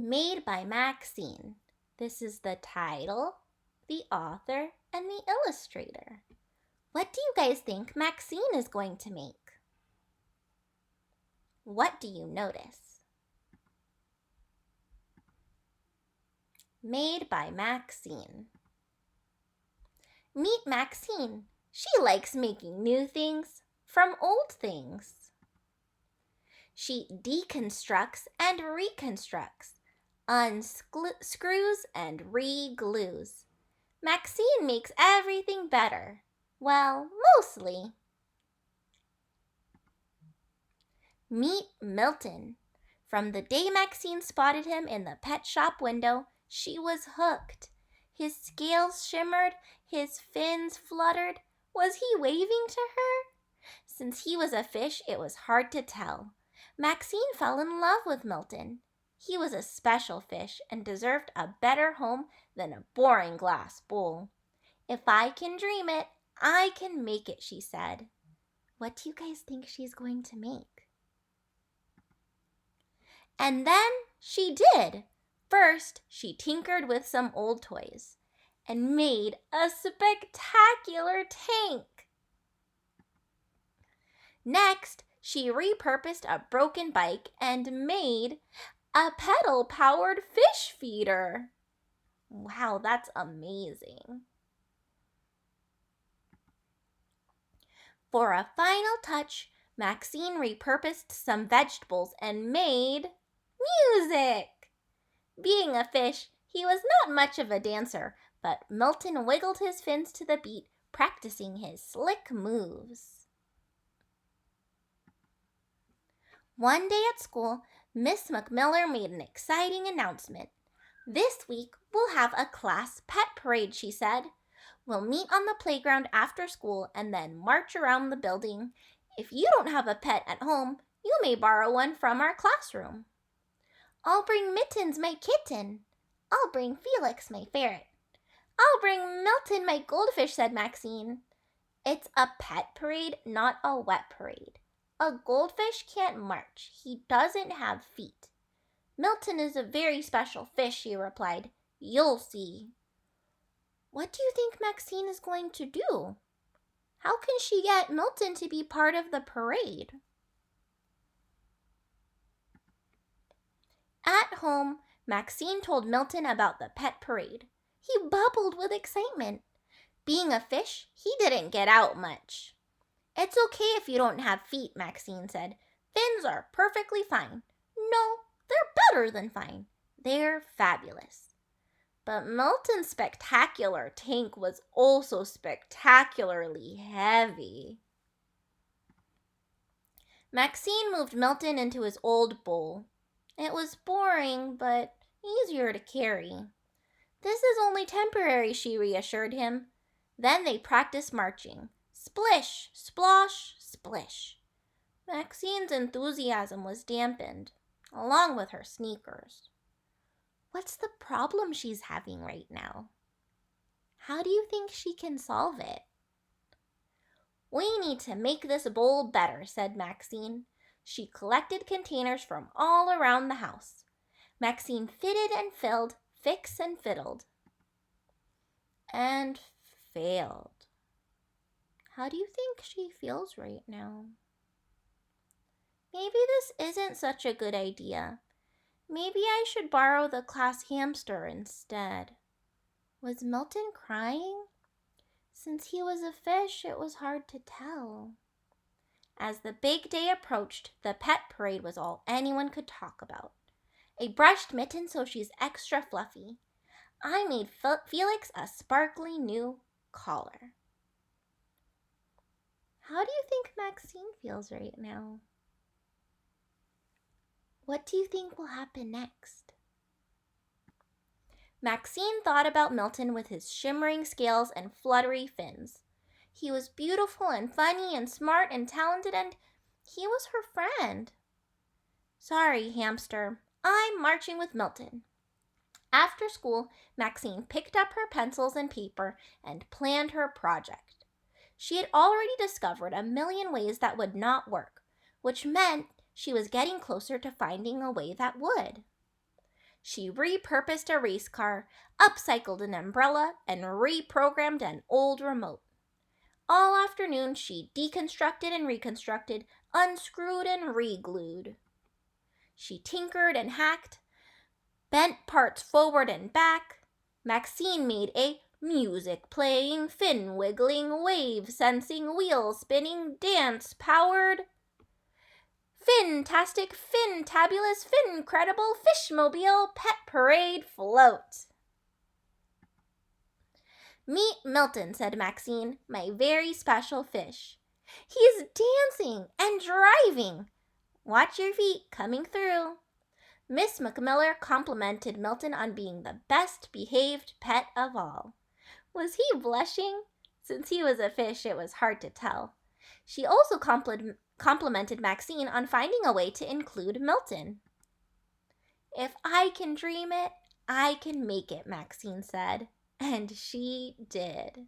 Made by Maxine. This is the title, the author, and the illustrator. What do you guys think Maxine is going to make? What do you notice? Made by Maxine. Meet Maxine. She likes making new things from old things. She deconstructs and reconstructs, unscrews and re-glues. Maxine makes everything better. Well, mostly. Meet Milton. From the day Maxine spotted him in the pet shop window, she was hooked. His scales shimmered, his fins fluttered. Was he waving to her? Since he was a fish, it was hard to tell. Maxine fell in love with Milton. He was a special fish and deserved a better home than a boring glass bowl. If I can dream it, I can make it, she said. What do you guys think she's going to make? And then she did. First, she tinkered with some old toys and made a spectacular tank. Next, she repurposed a broken bike and made a pedal-powered fish feeder. Wow, that's amazing. For a final touch, Maxine repurposed some vegetables and made music. Being a fish, he was not much of a dancer, but Milton wiggled his fins to the beat, practicing his slick moves. One day at school, Miss McMiller made an exciting announcement. This week, we'll have a class pet parade, she said. We'll meet on the playground after school and then march around the building. If you don't have a pet at home, you may borrow one from our classroom. I'll bring Mittens, my kitten. I'll bring Felix, my ferret. I'll bring Milton, my goldfish, said Maxine. It's a pet parade, not a wet parade. A goldfish can't march. He doesn't have feet. Milton is a very special fish, she replied. You'll see. What do you think Maxine is going to do? How can she get Milton to be part of the parade? At home, Maxine told Milton about the pet parade. He bubbled with excitement. Being a fish, he didn't get out much. It's okay if you don't have feet, Maxine said. Fins are perfectly fine. No, they're better than fine. They're fabulous. But Milton's spectacular tank was also spectacularly heavy. Maxine moved Milton into his old bowl. It was boring, but easier to carry. This is only temporary, she reassured him. Then they practiced marching. Splish, splosh, splish. Maxine's enthusiasm was dampened, along with her sneakers. What's the problem she's having right now? How do you think she can solve it? We need to make this bowl better, said Maxine. She collected containers from all around the house. Maxine fitted and filled, fixed and fiddled. And failed. How do you think she feels right now? Maybe this isn't such a good idea. Maybe I should borrow the class hamster instead. Was Milton crying? Since he was a fish, it was hard to tell. As the big day approached, the pet parade was all anyone could talk about. I brushed Mitten so she's extra fluffy. I made Felix a sparkly new collar. How do you think Maxine feels right now? What do you think will happen next? Maxine thought about Milton with his shimmering scales and fluttery fins. He was beautiful and funny and smart and talented, and he was her friend. Sorry, hamster. I'm marching with Milton. After school, Maxine picked up her pencils and paper and planned her project. She had already discovered a million ways that would not work, which meant she was getting closer to finding a way that would. She repurposed a race car, upcycled an umbrella, and reprogrammed an old remote. All afternoon, she deconstructed and reconstructed, unscrewed and re-glued. She tinkered and hacked, bent parts forward and back. Maxine made a music-playing, fin-wiggling, wave-sensing, wheel-spinning, dance-powered, Fin-tastic, fin-tabulous, fin-credible, fishmobile, pet parade float. Meet Milton, said Maxine, my very special fish. He's dancing and driving. Watch your feet coming through. Miss McMiller complimented Milton on being the best-behaved pet of all. Was he blushing? Since he was a fish, it was hard to tell. She also complimented Maxine on finding a way to include Milton. If I can dream it, I can make it, Maxine said. And she did.